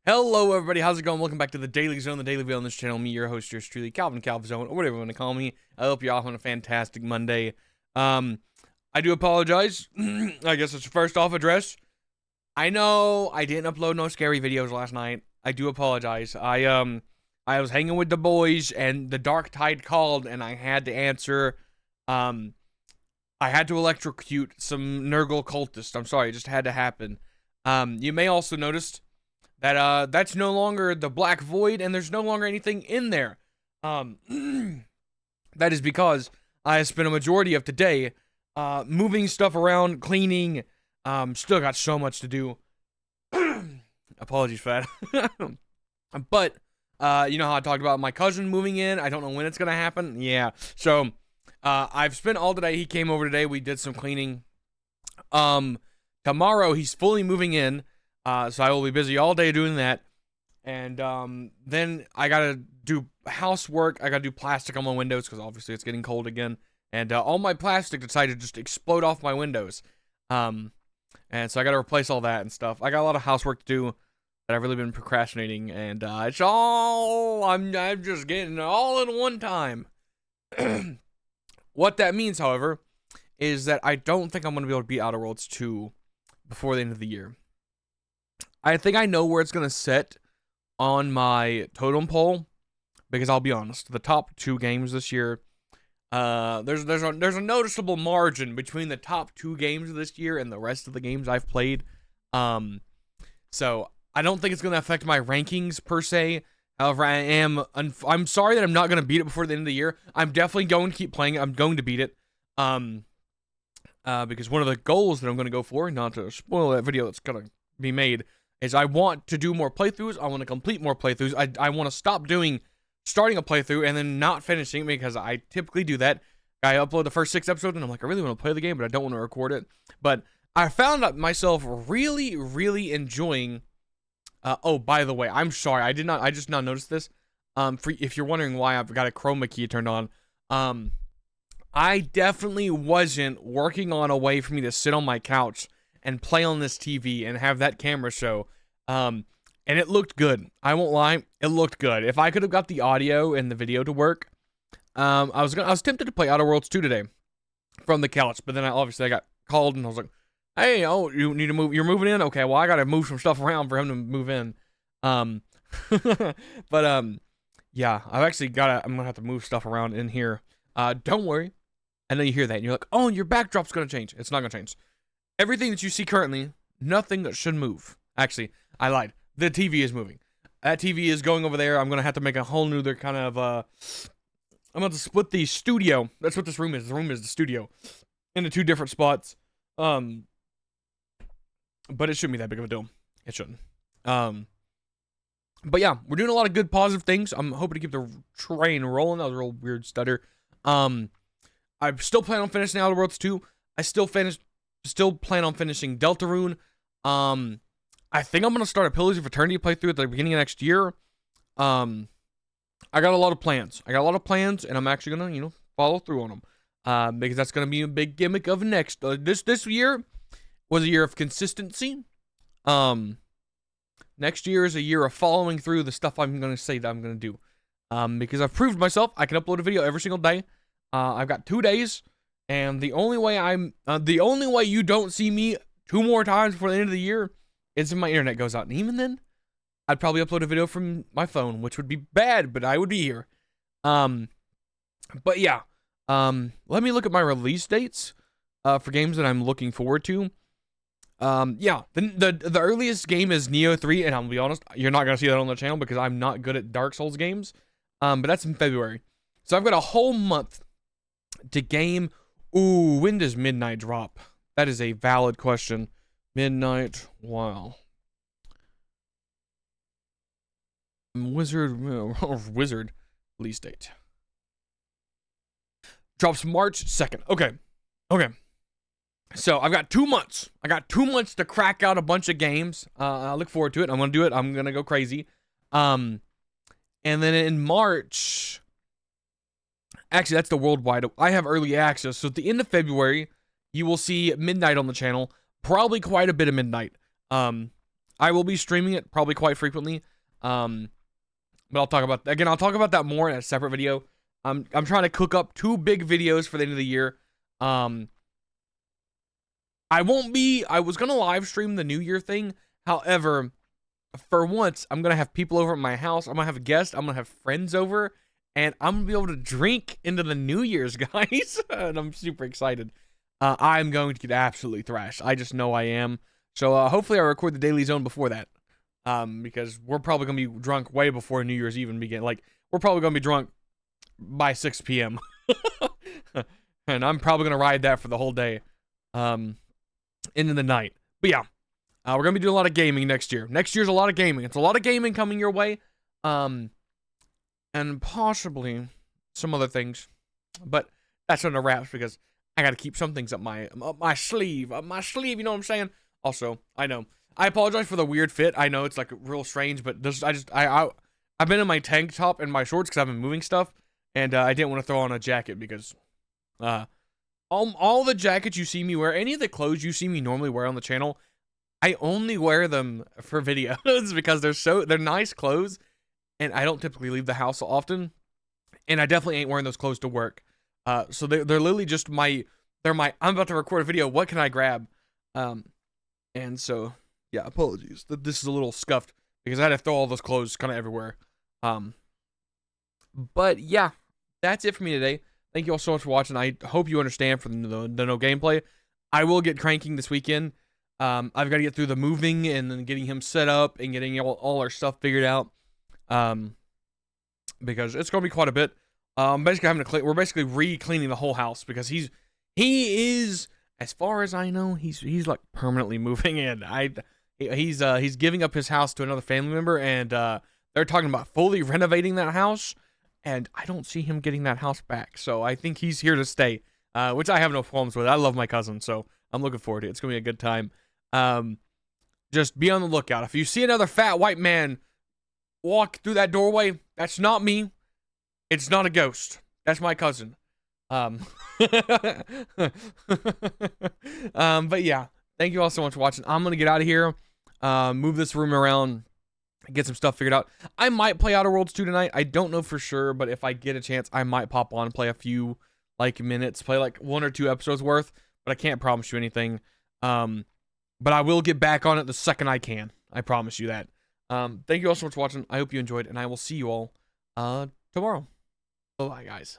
Hello, everybody. How's it going? Welcome back to the Daily Zone, the Daily Video on this channel. Me, your host, yours truly, Calvin Calvzone, or whatever you want to call me. I hope you're all having a fantastic Monday. I do apologize. I guess it's first off address. I know I didn't upload no scary videos last night. I do apologize. I was hanging with the boys, and the dark tide called, and I had to answer. I had to electrocute some Nurgle cultists. I'm sorry, it just had to happen. You may also notice that that's no longer the Black Void, and there's no longer anything in there. That is because I spent a majority of today moving stuff around, cleaning. Still got so much to do. Apologies for that. But you know how I talked about my cousin moving in. I don't know when it's gonna happen. Yeah. So I've spent all today. He came over today. We did some cleaning. Tomorrow he's fully moving in. So I will be busy all day doing that. And then I gotta do housework. I gotta do plastic on my windows because obviously it's getting cold again. And all my plastic decided to just explode off my windows. And so I gotta replace all that and stuff. I got a lot of housework to do that I've really been procrastinating. And it's all, I'm just getting it all in one time. What that means, however, is that I don't think I'm gonna be able to beat Outer Worlds 2 before the end of the year. I think I know where it's going to sit on my totem pole, because I'll be honest, the top 2 games this year, there's a noticeable margin between the top 2 games this year and the rest of the games I've played. So I don't think it's going to affect my rankings per se. However, I'm sorry that I'm not going to beat it before the end of the year. I'm definitely going to keep playing it. I'm going to beat it. Because one of the goals that I'm going to go for, not to spoil that video that's going to be made, is I want to do more playthroughs. I want to complete more playthroughs. I want to stop starting a playthrough and then not finishing, because I typically do that. I upload the first 6 episodes and I'm like, I really want to play the game, but I don't want to record it. But I found myself really, really enjoying. Oh, by the way, I'm sorry, I just not noticed this. If you're wondering why I've got a chroma key turned on, I definitely wasn't working on a way for me to sit on my couch and play on this TV and have that camera show. And it looked good. I won't lie, it looked good. If I could have got the audio and the video to work, I was tempted to play Outer Worlds 2 today from the couch, but then I got called and I was like, hey, oh, you need to move, you're moving in? Okay, well, I gotta move some stuff around for him to move in. But yeah, I'm gonna have to move stuff around in here. Don't worry. I know you hear that and you're like, oh, your backdrop's gonna change. It's not gonna change. Everything that you see currently, nothing that should move. Actually, I lied. The TV is moving. That TV is going over there. I'm going to have to make a whole new kind of, I'm going to split the studio. That's what this room is. The room is the studio into 2 different spots. But it shouldn't be that big of a deal. It shouldn't. But yeah, we're doing a lot of good positive things. I'm hoping to keep the train rolling. That was a real weird stutter. I still plan on finishing Outer Worlds 2. I still plan on finishing Deltarune. I think I'm gonna start a Pillars of Eternity playthrough at the beginning of next year. I got a lot of plans. And I'm actually gonna, follow through on them. Because that's gonna be a big gimmick of next. This year was a year of consistency. Next year is a year of following through the stuff I'm gonna say that I'm gonna do. Because I've proved myself I can upload a video every single day. I've got 2 days. And the only way you don't see me 2 more times before the end of the year is if my internet goes out. And even then, I'd probably upload a video from my phone, which would be bad, but I would be here. But yeah, let me look at my release dates for games that I'm looking forward to. Yeah, the earliest game is Nioh 3, and I'll be honest, you're not gonna see that on the channel because I'm not good at Dark Souls games. But that's in February, so I've got a whole month to game. Ooh, when does Midnight drop? That is a valid question. Midnight, wow. Wizard release date. Drops March 2nd. Okay. So I've got 2 months. I got 2 months to crack out a bunch of games. I look forward to it. I'm gonna do it. I'm gonna go crazy. And then in March, actually, that's the worldwide. I have early access. So at the end of February, you will see Midnight on the channel. Probably quite a bit of Midnight. I will be streaming it probably quite frequently. But I'll talk about that more in a separate video. I'm trying to cook up 2 big videos for the end of the year. I was gonna live stream the New Year thing. However, for once, I'm gonna have people over at my house. I'm gonna have guests. I'm gonna have friends over, and I'm gonna be able to drink into the New Year's, guys. And I'm super excited. I'm going to get absolutely thrashed. I just know I am. So hopefully I record the Daily Zone before that. Because we're probably gonna be drunk way before New Year's even begin. Like, we're probably gonna be drunk by 6 p.m. And I'm probably gonna ride that for the whole day, into the night. But yeah, we're gonna be doing a lot of gaming next year. Next year's a lot of gaming. It's a lot of gaming coming your way, and possibly some other things. But that's on the wraps because I gotta keep some things up my sleeve. You know what I'm saying? Also, I know. I apologize for the weird fit. I know it's like real strange, but I've been in my tank top and my shorts because I've been moving stuff, and I didn't want to throw on a jacket because all the jackets you see me wear, any of the clothes you see me normally wear on the channel, I only wear them for videos because they're nice clothes, and I don't typically leave the house often, and I definitely ain't wearing those clothes to work. So they're literally just I'm about to record a video. What can I grab? And so. Yeah, apologies. This is a little scuffed because I had to throw all those clothes kind of everywhere. But yeah, that's it for me today. Thank you all so much for watching. I hope you understand for the no gameplay. I will get cranking this weekend. I've got to get through the moving and then getting him set up and getting all our stuff figured out. Because it's going to be quite a bit. Basically having to clean. We're basically re-cleaning the whole house because he is, as far as I know, he's like permanently moving in. He's giving up his house to another family member, and they're talking about fully renovating that house, and I don't see him getting that house back. So I think he's here to stay, which I have no problems with. I love my cousin, so I'm looking forward to it. It's gonna be a good time. Just be on the lookout. If you see another fat white man walk through that doorway, that's not me. It's not a ghost. That's my cousin. But yeah, thank you all so much for watching. I'm gonna get out of here. Move this room around, get some stuff figured out. I might play Outer Worlds 2 tonight. I don't know for sure, but if I get a chance, I might pop on and play a few minutes, play like 1 or 2 episodes worth, but I can't promise you anything. But I will get back on it the second I can. I promise you that. Thank you all so much for watching. I hope you enjoyed, and I will see you all tomorrow. Bye, guys.